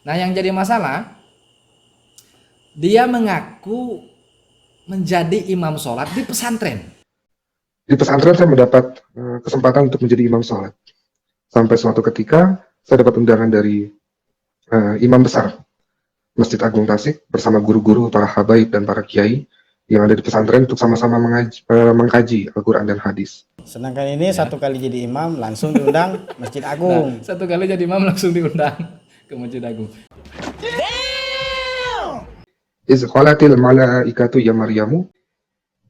Nah, yang jadi masalah, dia mengaku menjadi imam sholat di pesantren. Di pesantren saya mendapat kesempatan untuk menjadi imam sholat. Sampai suatu ketika saya dapat undangan dari imam besar Masjid Agung Tasik bersama guru-guru, para habaib dan para kiai yang ada di pesantren untuk sama-sama mengkaji Al-Quran dan hadis. Sedangkan ini satu kali jadi imam langsung diundang Masjid Nah, Agung. satu kali jadi imam langsung diundang ke Masjid Agung. Iz khalatil malaikatu ya Maryamu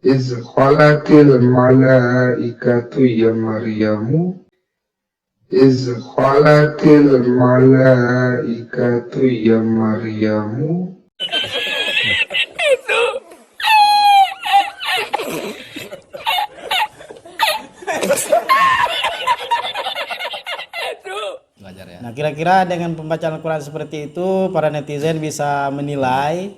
Iz khalatil malaikatu ya Maryamu Iz khalatil malaikatu ya Maryamu. Belajar ya. Nah, kira-kira dengan pembacaan Al-Quran seperti itu, para netizen bisa menilai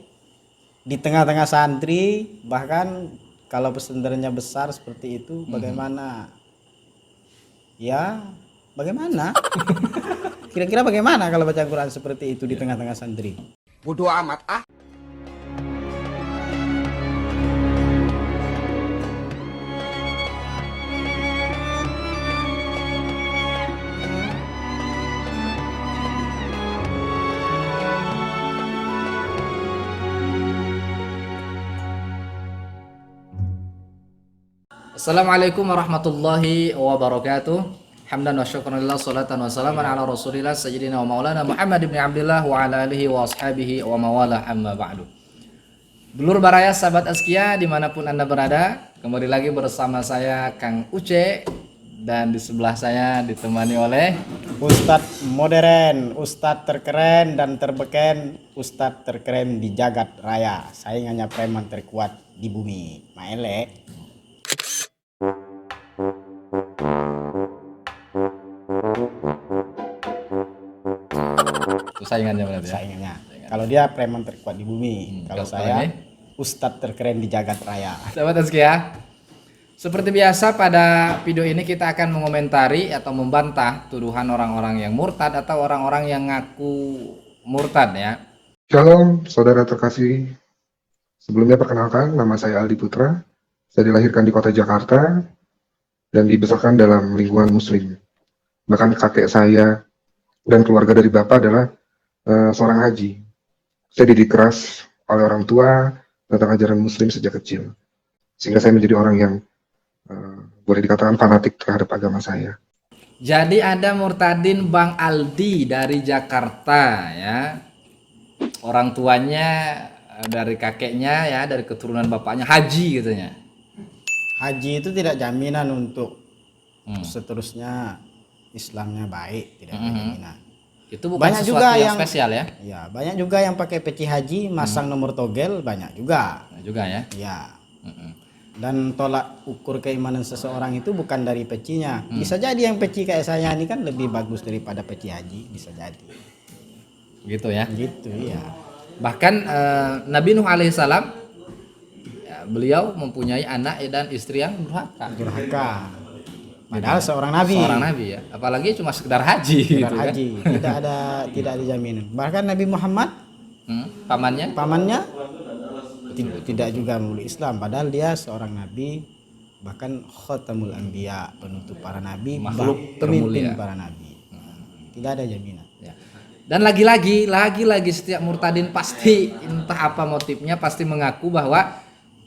di tengah-tengah santri, bahkan kalau pesantrennya besar seperti itu, bagaimana? Ya, bagaimana? Kira-kira bagaimana kalau baca Al-Quran seperti itu di tengah-tengah santri? Bodoh amat ah. Assalamualaikum warahmatullahi wabarakatuh. Hamdan wa syukran lillah, salatan wa salaman ala rasulillah sayyidina wa maulana Muhammad ibn Abdullah wa ala alihi wa ashabihi wa mawalah, amma ba'du. Dulur baraya sahabat Azkia dimanapun anda berada, kembali lagi bersama saya Kang Uce, dan di sebelah saya ditemani oleh Ustadz modern, Ustadz terkeren dan terbeken, Ustadz terkeren di jagat raya, saingannya preman terkuat di bumi, Maele. itu saingannya berarti ya. Saingannya. Kalau dia preman terkuat di bumi, kalau saya Ustadz terkeren di jagat raya. Sahabat Azkia, seperti biasa pada video ini kita akan mengomentari atau membantah tuduhan orang-orang yang murtad atau orang-orang yang ngaku murtad ya. Shalom, saudara terkasih. Sebelumnya perkenalkan, nama saya Aldi Putra. Saya dilahirkan di kota Jakarta dan dibesarkan dalam lingkungan muslim. Bahkan kakek saya dan keluarga dari bapak adalah seorang haji. Saya dididik keras oleh orang tua tentang ajaran muslim sejak kecil. Sehingga saya menjadi orang yang boleh dikatakan fanatik terhadap agama saya. Jadi ada murtadin Bang Aldi dari Jakarta ya. Orang tuanya dari kakeknya ya, dari keturunan bapaknya haji katanya. Haji itu tidak jaminan untuk seterusnya Islamnya baik, tidak ada jaminan. Itu bukan Banyak sesuatu juga yang spesial ya. Ya, banyak juga yang pakai peci haji masang nomor togel, banyak juga. Nah, juga ya. Ya. Dan tolak ukur keimanan seseorang itu bukan dari pecinya. Bisa jadi yang peci kayak saya ini kan lebih bagus daripada peci haji, bisa jadi. Gitu ya. Gitu ya. Bahkan Nabi Nuh alaihissalam ya, beliau mempunyai anak dan istri yang durhaka. Durhaka. Padahal seorang nabi. Seorang nabi ya. Apalagi cuma sekedar haji Sekedar gitu haji, tidak ada jaminan. Bahkan Nabi Muhammad pamannya pamannya tidak juga memeluk Islam, padahal dia seorang nabi, bahkan khatamul anbiya, penutup para nabi, Makhluk pemimpin termulia. para nabi. Tidak ada jaminan. ya. Dan lagi-lagi setiap murtadin pasti entah apa motifnya pasti mengaku bahwa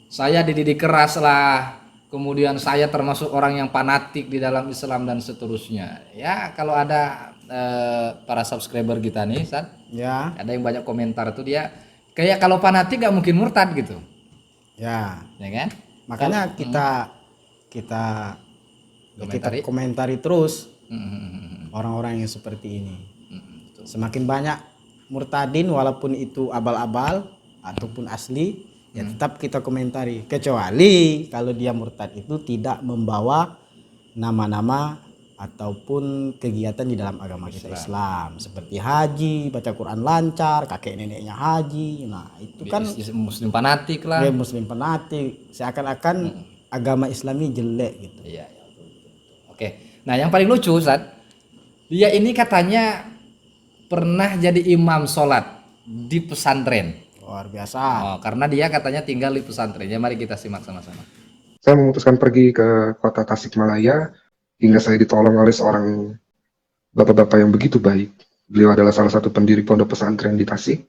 saya dididik keras lah, kemudian saya termasuk orang yang fanatik di dalam Islam dan seterusnya. Ya, kalau ada para subscriber kita nih, Ya, ada yang banyak komentar tuh dia kayak kalau fanatik gak mungkin murtad gitu, ya. ya kan? Makanya kita komentari terus orang-orang yang seperti ini. Semakin banyak murtadin walaupun itu abal-abal ataupun asli, ya tetap kita komentari. Kecuali kalau dia murtad itu tidak membawa nama-nama ataupun kegiatan di dalam agama kita Islam, seperti haji, baca Quran lancar, kakek neneknya haji. Nah, itu kan Muslim fanatik lah. dia muslim fanatik, seakan-akan agama Islami jelek gitu. Iya, betul. Oke. Nah, yang paling lucu, dia ini katanya pernah jadi imam sholat di pesantren. Luar biasa. Oh, karena dia katanya tinggal di pesantrennya. Mari kita simak sama-sama. Saya memutuskan pergi ke kota Tasikmalaya hingga saya ditolong oleh seorang bapak-bapak yang begitu baik. Beliau adalah salah satu pendiri pondok pesantren di Tasik.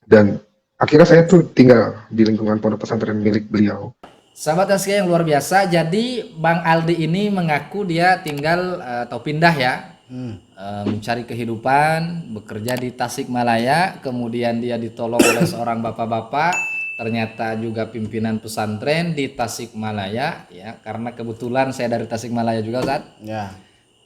Dan akhirnya saya tuh tinggal di lingkungan pondok pesantren milik beliau. Sahabat Taskia yang luar biasa. Jadi Bang Aldi ini mengaku dia tinggal atau pindah ya, mencari kehidupan, bekerja di Tasikmalaya. Kemudian dia ditolong oleh seorang bapak-bapak, ternyata juga pimpinan pesantren di Tasikmalaya ya. Karena kebetulan saya dari Tasikmalaya juga, Ustaz. Ya.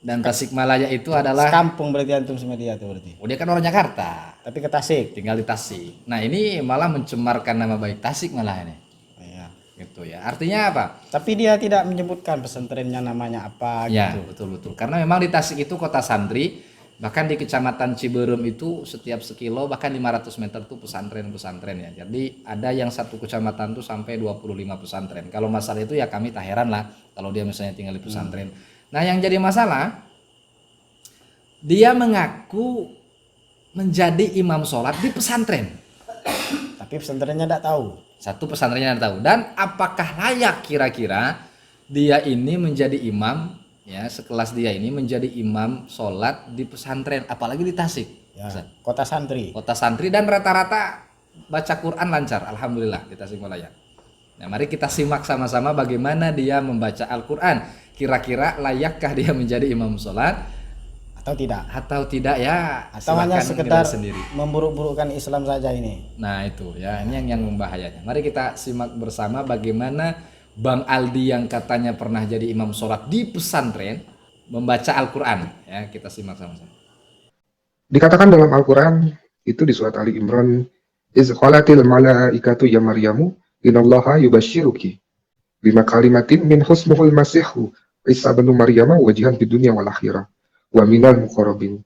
Dan Tasikmalaya itu adalah Kampung berarti antum sama dia tuh berarti. dia kan orang Jakarta, Tapi ke Tasik. tinggal di Tasik. Nah ini malah mencemarkan nama baik Tasikmalaya nih. Iya. Gitu ya. Artinya apa? Tapi dia tidak menyebutkan pesantrennya namanya apa Ya, gitu. betul. Karena memang di Tasik itu kota santri, bahkan di Kecamatan Ciberem itu setiap sekilo bahkan 500 meter tuh pesantren-pesantren ya. Jadi ada yang satu kecamatan tuh sampai 25 pesantren. Kalau masalah itu ya kami tak heran lah kalau dia misalnya tinggal di pesantren. Nah, yang jadi masalah dia mengaku menjadi imam sholat di pesantren. Tapi pesantrennya tidak tahu. Satu pesantrennya tidak tahu. Dan apakah layak kira-kira dia ini menjadi imam ya, sekelas dia ini menjadi imam sholat di pesantren, apalagi di Tasik. Ya, kota santri. Kota santri dan rata-rata baca Quran lancar, alhamdulillah di Tasikmalaya. Nah, mari kita simak sama-sama bagaimana dia membaca Al-Quran. Kira-kira layakkah dia menjadi imam sholat Atau tidak? atau tidak ya? Atau hanya Silakan sekedar nilai sendiri. memburuk-burukkan Islam saja ini. Nah itu ya, ini yang membahayanya. Mari kita simak bersama bagaimana Bang Aldi yang katanya pernah jadi imam sholat di pesantren membaca Al-Quran. Ya, kita simak sama-sama. Dikatakan dalam Al-Quran, itu di surat Ali Imran, "Iz qalatil malaikatu ya Maryamu, innallaha yubashshiruki bima kalimatin min husmuhul masihu Isa bin Maryam wajihan di dunia wal akhirah wa minal muqarrabin."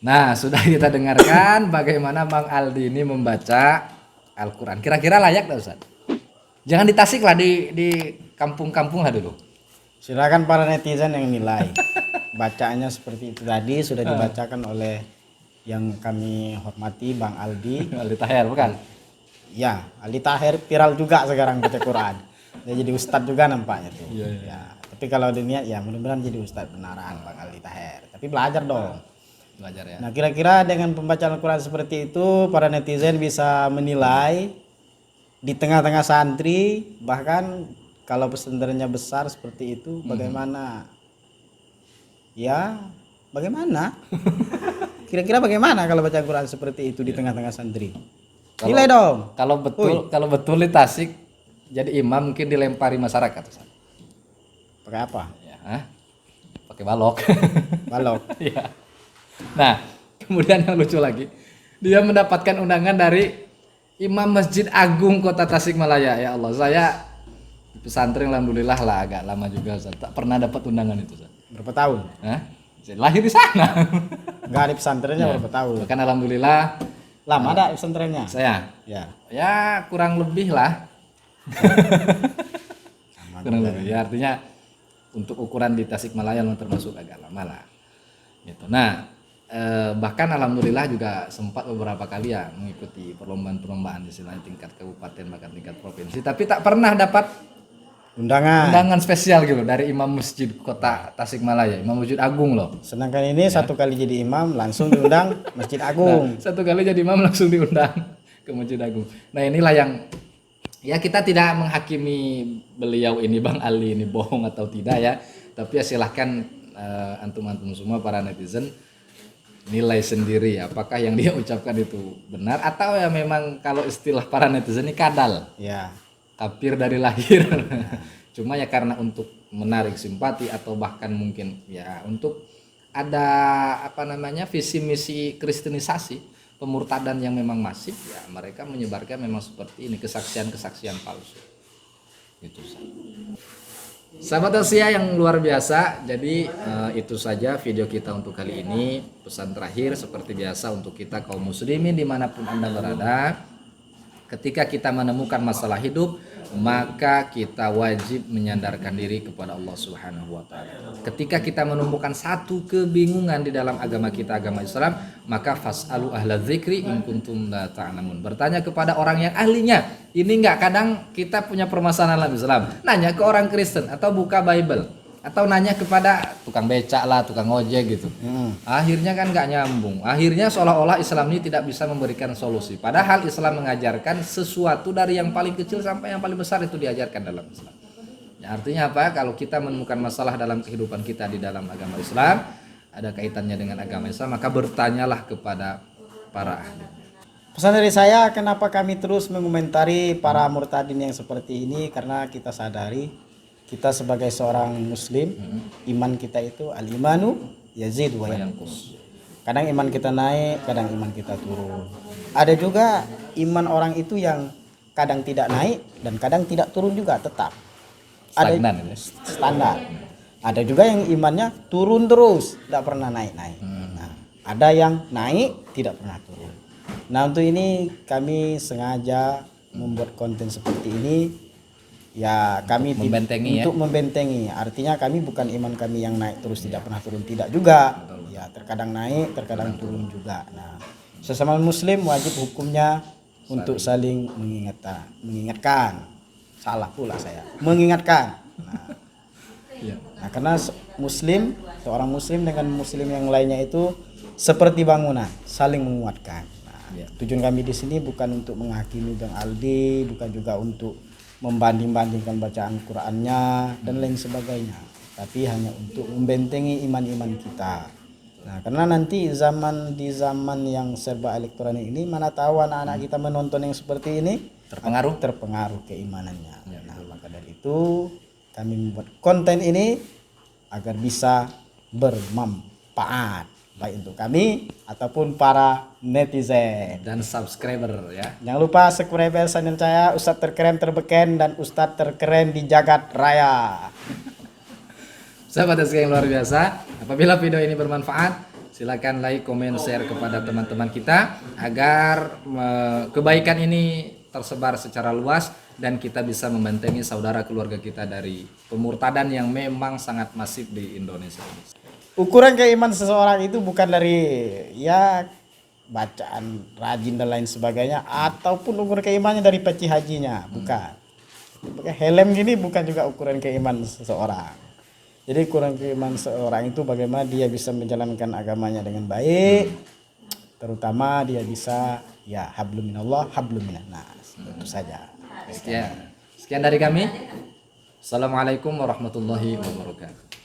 Nah, sudah kita dengarkan bagaimana Bang Aldi ini membaca Al-Quran. Kira-kira layak tak Ustaz? Jangan di Tasik lah, di kampung-kampung lah dulu. Silakan para netizen yang nilai. Bacaannya seperti itu tadi sudah dibacakan oleh yang kami hormati Bang Aldi. Aldi Tahir bukan? Ya, Aldi Tahir viral juga sekarang baca Quran. Dia jadi ustadz juga nampaknya tuh. Iya. Ya, tapi kalau dunia ya mudah-mudahan jadi ustadz beneran Bang Aldi Tahir. Tapi belajar dong. Belajar ya. Nah, kira-kira dengan pembacaan Al-Quran seperti itu para netizen bisa menilai di tengah-tengah santri, bahkan kalau pesantrennya besar seperti itu bagaimana? Ya, bagaimana? Kira-kira bagaimana kalau baca Al-Quran seperti itu di tengah-tengah santri? Nilai dong. Kalau betul di Tasik jadi imam mungkin dilempari masyarakat Ustaz. Pakai apa? Ya, pakai balok. Balok. Ya. Nah, kemudian yang lucu lagi, dia mendapatkan undangan dari Imam Masjid Agung Kota Tasikmalaya. Ya Allah, saya di pesantren alhamdulillah lah agak lama juga Ustaz. Tak pernah dapat undangan itu Ustaz. Berapa tahun? Saya lahir di sana. Enggak di pesantrennya berapa tahun? Bahkan alhamdulillah Lama ada di pesantrennya? saya Ya. kurang lebih lah. Sama Kurang juga. lebih ya, artinya untuk ukuran di Tasikmalaya termasuk agak lama lah. Gitu. Nah, bahkan alhamdulillah juga sempat beberapa kali ya mengikuti perlombaan-perlombaan istilahnya tingkat kabupaten bahkan tingkat provinsi, tapi tak pernah dapat undangan spesial gitu dari Imam Masjid Kota Tasikmalaya, Imam Masjid Agung loh. Sedangkan ini satu kali jadi imam langsung diundang Masjid Agung. Nah, satu kali jadi imam langsung diundang ke Masjid Agung. Nah, inilah yang ya kita tidak menghakimi beliau ini Bang Ali ini bohong atau tidak ya, tapi ya silahkan antum-antum semua para netizen nilai sendiri apakah yang dia ucapkan itu benar atau ya memang kalau istilah para netizen ini kadal. Ya. Kafir dari lahir. Cuma ya karena untuk menarik simpati atau bahkan mungkin ya untuk ada apa namanya visi misi kristenisasi pemurtadan yang memang masif ya mereka menyebarkan memang seperti ini kesaksian-kesaksian palsu. Itu saja. Sahabat Asia yang luar biasa, jadi itu saja video kita untuk kali ini. Pesan terakhir seperti biasa untuk kita kaum muslimin dimanapun Anda berada, Ketika kita menemukan masalah hidup, maka kita wajib menyandarkan diri kepada Allah Subhanahu wa taala. Ketika kita menemukan satu kebingungan di dalam agama kita, agama Islam, maka fas'alu ahla dzikri in kuntum la ta'lamun. Bertanya kepada orang yang ahlinya. Ini enggak, kadang kita punya permasalahan dalam Islam, nanya ke orang Kristen atau buka Bible atau nanya kepada tukang becak lah, tukang ojek gitu. Akhirnya kan nggak nyambung. Akhirnya seolah-olah Islam ini tidak bisa memberikan solusi. Padahal Islam mengajarkan sesuatu dari yang paling kecil sampai yang paling besar itu diajarkan dalam Islam. Ya, artinya apa? Kalau kita menemukan masalah dalam kehidupan kita di dalam agama Islam, ada kaitannya dengan agama Islam, maka bertanyalah kepada para ahli. Pesan dari saya, kenapa kami terus mengomentari para murtadin yang seperti ini, karena kita sadari kita sebagai seorang muslim, iman kita itu al-imanu yazid wa yanqus. Kadang iman kita naik, kadang iman kita turun. Ada juga iman orang itu yang kadang tidak naik dan kadang tidak turun juga, tetap. Stagnan, ada standar. Ada juga yang imannya turun terus, tidak pernah naik-naik. Nah, ada yang naik, tidak pernah turun. Nah, untuk ini kami sengaja membuat konten seperti ini. Ya, kami untuk membentengi. Artinya kami bukan iman kami yang naik terus tidak pernah turun, tidak juga. Ya, terkadang naik, terkadang turun juga. Nah, sesama muslim wajib hukumnya untuk saling mengingatkan. Salah pula saya. Mengingatkan. Nah, karena muslim, seorang muslim dengan muslim yang lainnya itu seperti bangunan, saling menguatkan. Nah, tujuan kami di sini bukan untuk menghakimi Bang Aldi, bukan juga untuk membanding-bandingkan bacaan Qur'annya dan lain sebagainya, tapi hanya untuk membentengi iman-iman kita. Nah, karena nanti di zaman yang serba elektronik ini, mana tahu anak-anak kita menonton yang seperti ini terpengaruh keimanannya. Nah, maka dari itu kami membuat konten ini agar bisa bermanfaat baik untuk kami ataupun para netizen dan subscriber ya. Jangan lupa subscribe channel saya, Ustadz terkeren terbeken dan Ustadz terkeren di jagat raya. Sahabat SK yang luar biasa, apabila video ini bermanfaat, silakan like, komen, share kepada teman-teman kita agar kebaikan ini tersebar secara luas dan kita bisa membentengi saudara keluarga kita dari pemurtadan yang memang sangat masif di Indonesia. Ukuran keimanan seseorang itu bukan dari ya bacaan rajin dan lain sebagainya, ataupun ukuran keimanannya dari peci hajinya, bukan. Pakai helm gini bukan juga ukuran keimanan seseorang. Jadi ukuran keimanan seseorang itu bagaimana dia bisa menjalankan agamanya dengan baik, terutama dia bisa ya hablum minallah hablum minan nas. Tentu saja. Sekian dari kami. Assalamualaikum warahmatullahi wabarakatuh.